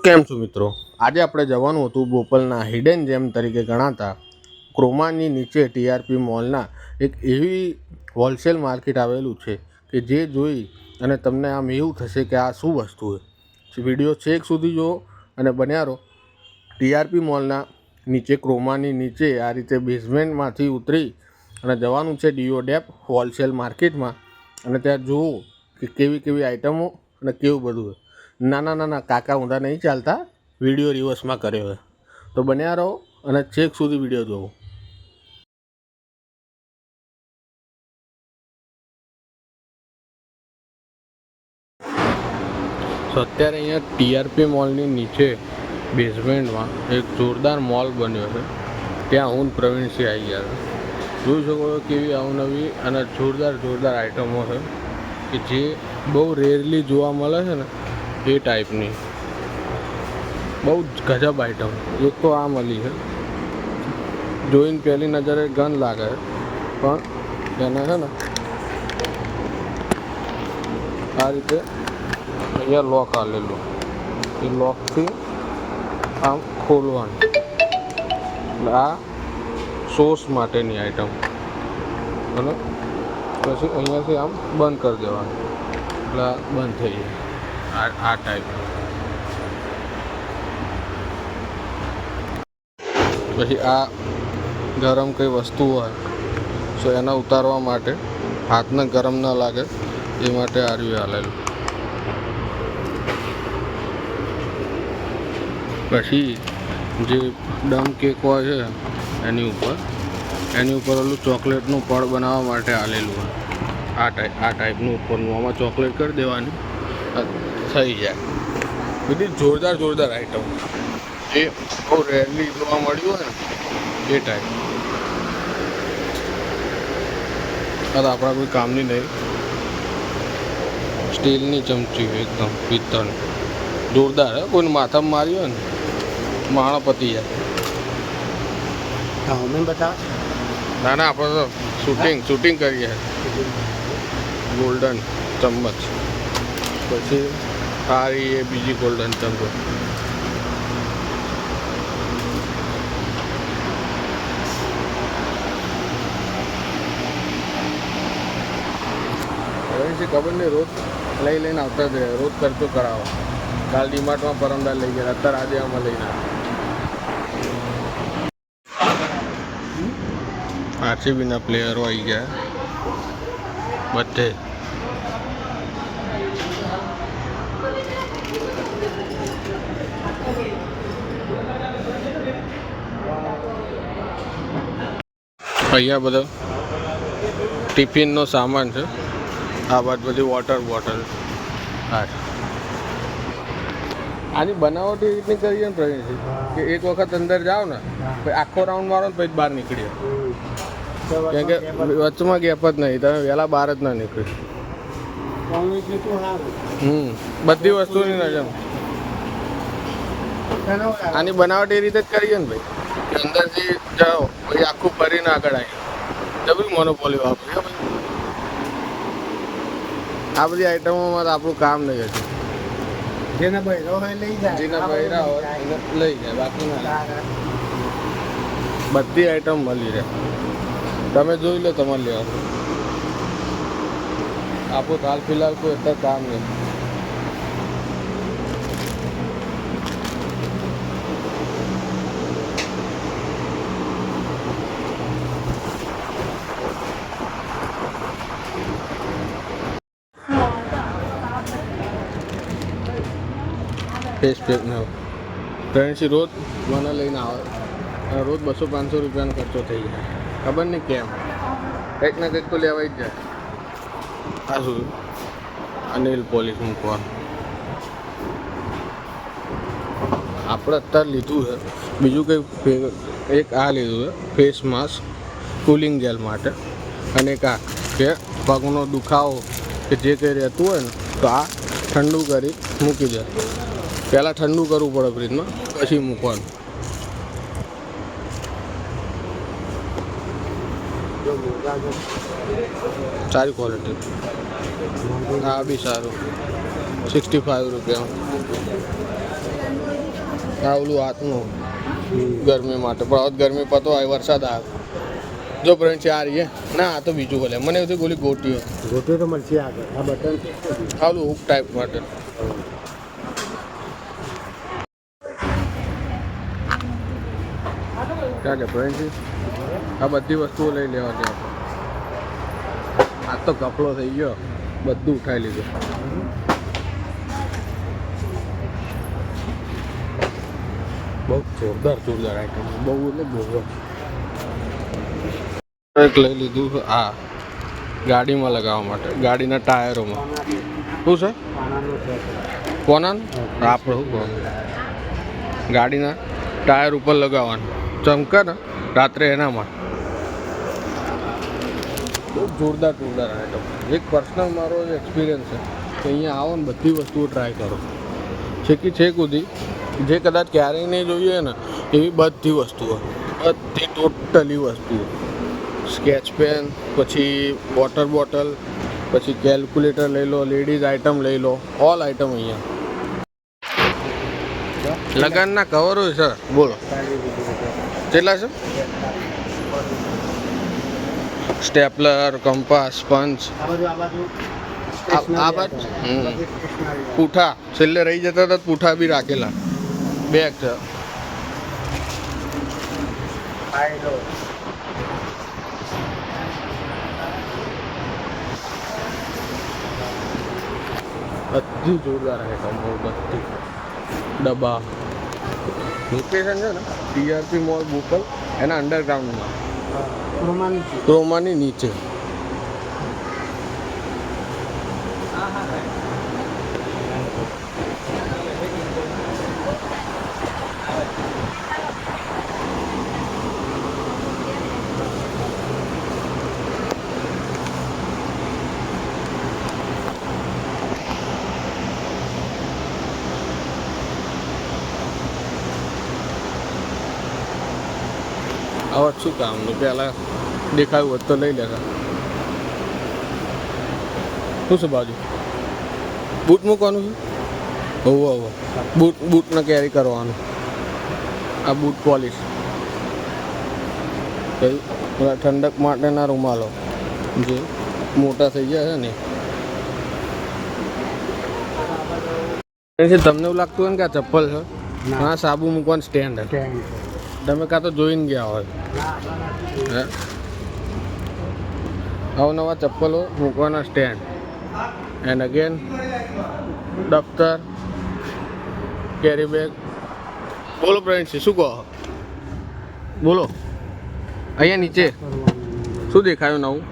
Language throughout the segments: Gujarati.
કેમ છો મિત્રો? આજે આપણે જવાનું હતું બોપલના હિડન જેમ તરીકે ગણાતા ક્રોમાની નીચે ટીઆરપી મોલના એક એવી હોલસેલ માર્કેટ આવેલું છે કે જે જોઈ અને તમને આમ એવું થશે કે આ શું વસ્તુ છે. વિડીયો છેક સુધી જુઓ અને બન્યા રહો. ટીઆરપી મોલના નીચે ક્રોમાની નીચે આ રીતે બેઝમેન્ટમાંથી ઉતરી અને જવાનું છે ડીઓ ડેપ હોલસેલ માર્કેટમાં અને ત્યાં જુઓ કે કેવી કેવી આઇટમો અને કેવું બધું છે. નાના કાકા ઊંધા નહીં ચાલતા, વિડીયો રિવર્સમાં કર્યો હોય તો બન્યા રહો અને છેક સુધી વિડીયો જોવો. તો અત્યારે અહીંયા ટીઆરપી મોલની નીચે બેઝમેન્ટમાં એક જોરદાર મોલ બન્યો છે. ત્યાં હું પ્રવીણસિંહ આવી ગયા છે. જોઈ શકો છો કેવી અવનવી અને જોરદાર આઇટમો છે કે જે બહુ રેરલી જોવા મળે છે ને એ ટાઈપની બહુ જ ગજબ આઇટમ. એક તો આ મળી છે, જોઈને પહેલી નજરે ગન લાગે પણ એને છે ને આ રીતે અહીંયા લોક આલેલું, એ લોકથી આમ ખોલવાનું. એટલે આ સોસ માટેની આઇટમ અને પછી અહીંયાથી આમ બંધ કરી દેવાનું એટલે આ બંધ થઈ જાય. આ ટાઈપ. પછી આ ગરમ કંઈ વસ્તુ હોય તો એના ઉતારવા માટે હાથને ગરમ ન લાગે એ માટે આર્યું હાલેલું. પછી જે ડમ કેક હોય છે એની ઉપર ઓલું ચોકલેટનું પડ બનાવવા માટે આલેલું હોય. આ ટાઈપનું ઉપરનું આમાં ચોકલેટ કરી દેવાની, થઈ જાય. બધી જોરદાર આઈટમ એ બહુ રેરલી જોવા મળ્યું હોય ને એ ટાઈપ. આ તો આપણા કોઈ કામની નહીં, સ્ટીલની ચમચી એકદમ પિત્તળની, જોરદાર. કોઈને માથામાં મારી હોય ને માણસ પતી જાય. ના આપણે તો શૂટિંગ કરીએ. ગોલ્ડન ચમચ, પછી આ એ બીજી ગોલ્ડન ચમચ. ખબર નહીં, રોજ લઈને આવતા જ રહે, રોજ ખર્ચો કરાવો. કાલ ડીમાર્ટમાં પરમદાર લઈ ગયા, અત્યારે આજે આમાં લઈને આરસીબીના પ્લેયરો આવી ગયા બધે. અહીંયા બધો ટિફિનનો સામાન છે. આ બાદ બધી વોટર બોટલ. આની બનાવટ એ રીતની કરીએ ને પ્રવીણજી કે એક વખત અંદર જાઓ ને પછી આખો રાઉન્ડ મારો ને પછી બહાર નીકળીએ. કેમ કે વચમાં ગેપ જ નહીં, તમે વહેલા બહાર જ ના નીકળી. બધી વસ્તુની નજર. આની બનાવટ એ રીતે જ કરીએ ને ભાઈ કે અંદરથી જાઓ પછી આખું ફરીને આગળ આવી જબરી મોનોપોલી વાપરી. આ બધી આઈટમોમાં તો આપણું કામ નહીં હતું. જેના બૈરા હોય લઈ જાય, બાકી ના. બધી આઈટમ મળી રહે, તમે જોઈ લો તમારે લેવાનું. આપણું હાલ ફિલહાલ કોઈ અત્યારે કામ નહીં. ફેસ પેક ને પ્રવીણસિંહ રોજ મને લઈને આવે અને રોજ 200-500 રૂપિયાનો ખર્ચો થઈ જાય. ખબર નહીં કેમ, કંઈક ને કંઈક તો લેવાઈ જ જાય. આ શું નેલ પોલિશ મૂકવાનું આપણે અત્યારે લીધું છે. બીજું કંઈ એક આ લીધું છે ફેસ માસ્ક કુલિંગ જેલ માટે, અને એક આ કે પગનો દુખાવો કે જે કંઈ રહેતું હોય ને તો આ ઠંડુ કરી મૂકી દે. પહેલાં ઠંડુ કરવું પડે ફ્રીજમાં, પછી મૂકવાનું. સારી ક્વોલિટી. હા બી સારું, 65 રૂપિયા. આ ઓલું હાથનું ગરમી માટે પણ હવે ગરમી પતો હોય વરસાદ આવે જો ફ્રેન્ડ છે આ રહીએ ના આ તો બીજું બોલે મને એવું ગોલી ગોટીઓ તો મળશે આગળ આ બટન આ ઓલું હુક ટાઈપ માટે ક્યાં કે ફ્રેન્ડ છે આ બધી વસ્તુઓ લઈ લેવા છે આ તો કપડો થઈ ગયો બધું ઉઠાઈ લીધું બહુ જોરદાર આઈટમ બહુ એટલે બહુ એક લઈ લીધું આ ગાડીમાં લગાવવા માટે ગાડીના ટાયરોમાં શું છે કોનાનું આપણે શું કહો ગાડીના ટાયર ઉપર લગાવવાનું ચમકે ને રાત્રે એનામાં બહુ જોરદાર આઈટમ એક પર્સનલ મારો એક્સપિરિયન્સ છે કે અહીંયા આવો ને બધી વસ્તુઓ ટ્રાય કરો છેકી છેક સુધી જે કદાચ ક્યારેય નહીં જોઈએ ને એવી બધી વસ્તુઓ બધી ટોટલી વસ્તુઓ સ્કેચ પેન પછી વોટર બોટલ પછી કેલ્ક્યુલેટર લઈ લો લેડીઝ આઇટમ લઈ લો ઓલ આઇટમ અહીંયા લગનના કવરો છે બોલો કેટલા છે સ્ટેપલર કંપાસ પંચ આ બાજુ પૂઠા છેલ્લે રહી જતા હતા પૂઠા બી રાખેલા બેગ છે બધી જોરદાર આઈટમ બધી ડબ્બા લોકેશન છે ને ટીઆરપી મોલ બોપલ એના અંડરગ્રાઉન્ડમાં ક્રોમાની નીચે હવે શું કામનું પહેલાં દેખાયું હોત તો લઈ લેતા શું છે બાજુ બૂટ મૂકવાનું છે હોવો બૂટને કેરી કરવાનું આ બૂટ પોલિશ ઠંડક માટેના રૂમાલો જે મોટા થઈ ગયા છે ને તમને એવું લાગતું હોય ને કે આ ચપ્પલ છે હા સાબુ મૂકવાનું સ્ટેન્ડ છે તમે કાં તો જોઈને ગયા હોય હે અવનવા ચપ્પલો મૂકવાના સ્ટેન્ડ એન્ડ અગેન દફતર કેરી બેગ બોલો ફ્રેન્ડ શું કહો બોલો અહીંયા નીચે શું દેખાયું નવું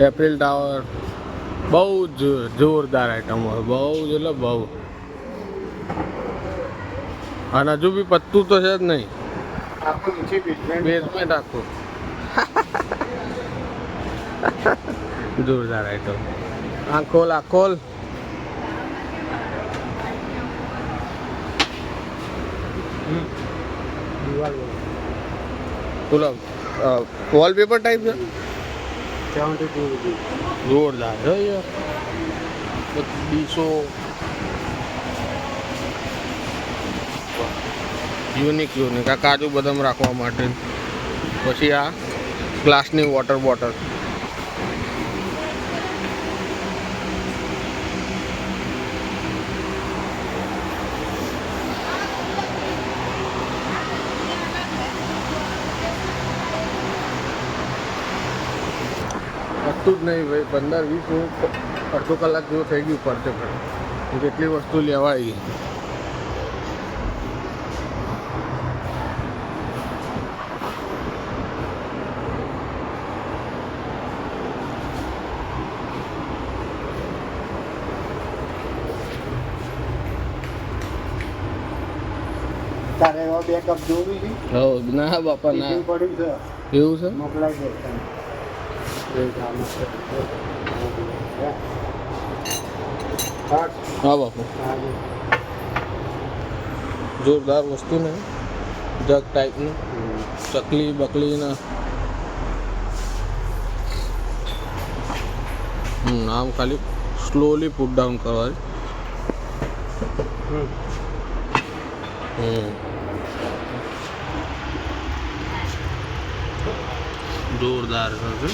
એપ્રિલ ટાવર બહુ જ જોરદાર આઈટમ હોય બહુ જ એટલે બહુ અને હજુ બી પત્તું તો છે જ નહીં બેઝમેન્ટ આખું જોરદાર આઈટમ આ ખોલ બોલો વોલપેપર ટાઈપ છે જોરદાર છે યાર ડીશો યુનિક આ કાજુ બદામ રાખવા માટે પછી આ ગ્લાસની વોટર બોટલ વસ્તુ જ નહીં ભાઈ 15-20 મિનિટ અડધો કલાક જેવું થઈ ગયું પડતે પણ કેટલી વસ્તુ લેવાય તારે એવા બેકઅપ જોવી છે ના બાપા ના પડ્યું છે એવું છે મોકલાઈ દે હા બાપુ જોરદાર વસ્તુ ને જગ ટાઈપનું ચકલી બકલીના આમ ખાલી સ્લોલી પુટ ડાઉન કરવાની જોરદાર છે.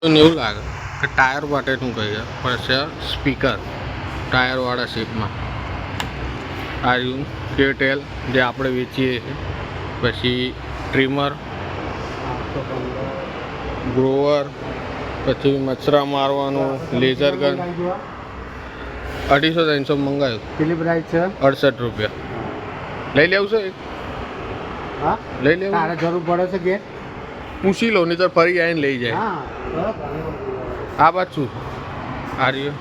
એવું લાગે કે ટાયર માટેનું કહીએ પણ છે સ્પીકર ટાયરવાળા શેપમાં. આ રહ્યું કેટેલ જે આપણે વેચીએ છીએ. પછી ટ્રીમર, ગ્રોવર, પછી મચ્છરા મારવાનું લેઝર ગન. 250-300 મંગાવ્યું. કેટલી પ્રાઇસ છે? 68 રૂપિયા. લઈ લેવું છે એક? હા, લઈ લેવું. તારે જરૂર પડે છે કે પૂછી લો નહીં તો ફરી આવીને લઈ જાય. હા, આ બાદ શું? આ રહ્યું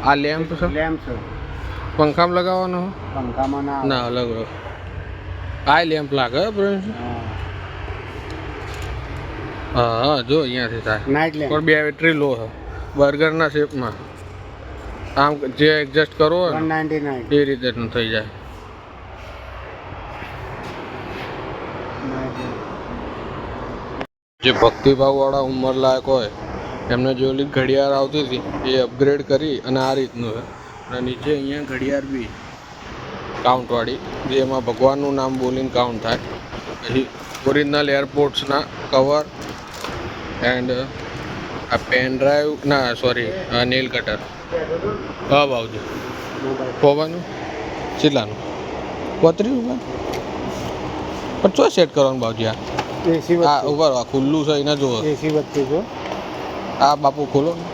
આ લેમ્પ છે. લેમ્પ છે. પંખામાં લગાવવાનો? પંખામાં ના, અલગ આ લેમ્પ લાગે બ્રેન. હા જો અહીંયાથી થાય. નાઇટ લેમ્પ પણ બેટરી લો છે. બર્ગરના શેપમાં આમ જે એડજસ્ટ કરો હોય ને 199 એ રીતેનું થઈ જાય. જે ભક્તિભાવવાળા ઉંમરલાયક હોય એમને જે ઓલી ઘડિયાળ આવતી હતી એ અપગ્રેડ કરી અને આ રીતનું છે. અને નીચે અહીંયા ઘડિયાળ બી કાઉન્ટવાળી જેમાં ભગવાનનું નામ બોલીને કાઉન્ટ થાય. પછી ઓરિજિનલ એરપોર્ટ્સના કવર એન્ડ આ પેન ડ્રાઈવ ના સોરી નેલ કટર. હા ભાવજી ખોવાનું કેટલાનું? 35 રૂપિયા. પણ ચો સેટ કરવાનું ભાવજી? આ એસી આ ઉપર આ ખુલ્લું છે એના જુઓ. એસી વચ્ચે જો આ બાપુ ખોલો ને.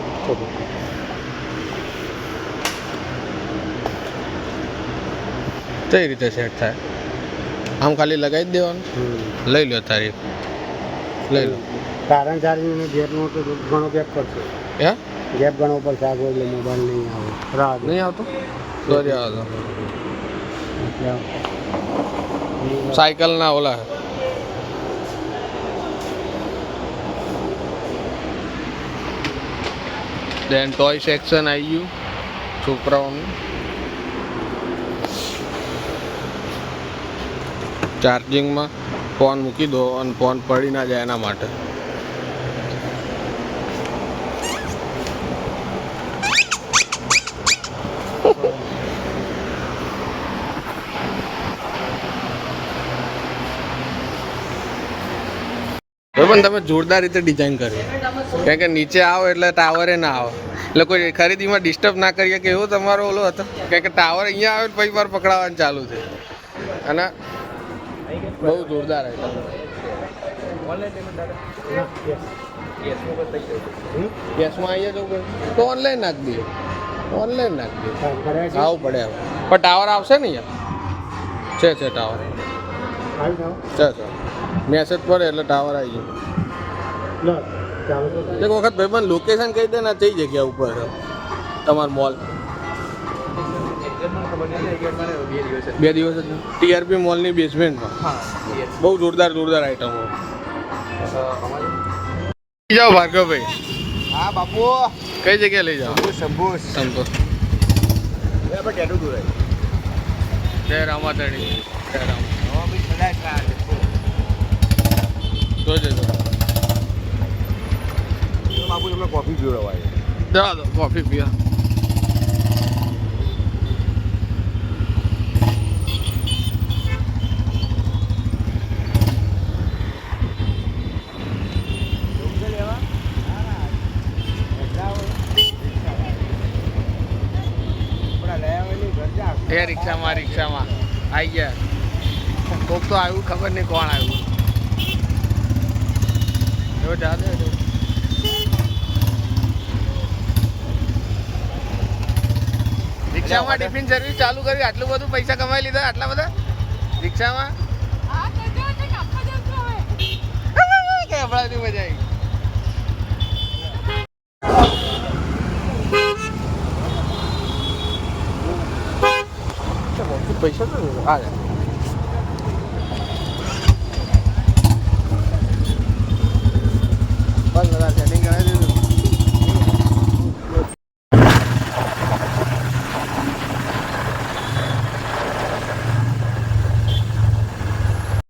કઈ રીતે સેટ થાય? આમ ખાલી લગાવી જ દેવાનું. લઈ લો તારીખ, લઈ લો. કારણ ચાર્જિંગ ગેપનો તો ઘણો ગેપ પડશે. હે ગેપ ઘણો પડશે આગળ એટલે મોબાઈલ નહીં આવે. રાહ નહીં આવતો? સોરી આવતો. સાયકલના ઓલા દેન ટોય સેક્શન આવી ગયું છોકરાઓનું. ચાર્જિંગમાં ફોન મૂકી દો અને ફોન પડી ના જાય એના માટે. પણ તમે જોરદાર રીતે ડિઝાઇન કરી, કારણ કે નીચે આવો એટલે ટાવરે ના આવે એટલે કોઈ ખરીદીમાં ડિસ્ટર્બ ના કરીએ કે એવો તમારો ઓલો હતો. કારણ કે ટાવર અહીંયા આવે પછી વાર પકડાવાનું ચાલુ છે. અને બહુ જોરદાર આઈટમ. કેશમાં અહીંયા જવું પડે તો ઓનલાઈન નાખી દઈએ. ઓનલાઈન નાખી દઈએ. આવું પડે હવે. પણ ટાવર આવશે ને અહીંયા? છે ટાવર છે. મેસેજ પડે એટલે ટાવર આવી જાય. એક વખત ભાઈ લોકેશન કહી દે ને કઈ જગ્યા ઉપર છે તમારો મોલ? 2 દિવસ જ ટીઆરપી મોલની બેઝમેન્ટમાં. બહુ જોરદાર આઈટમો. લઈ જાઓ ભાર્ગવભાઈ. હા બાપુ, કઈ જગ્યાએ લઈ જાઓ? સંભોસ. જય રામાધણી. જય રામ. જોજે બાપુ તમને કોફી પીવડાવાય. ચાલો કોફી પીવા. એ રિક્ષામાં આવી ગયા. કોક તો આવ્યું, ખબર નહીં કોણ આવ્યું. એવો જાદે રિક્ષામાં ટિફિન સર્વિસ ચાલુ કરી. આટલું બધું પૈસા કમાઈ લીધા આટલા બધા રિક્ષામાં. કે હમણાંથી મજા આવી. પૈસા તો આ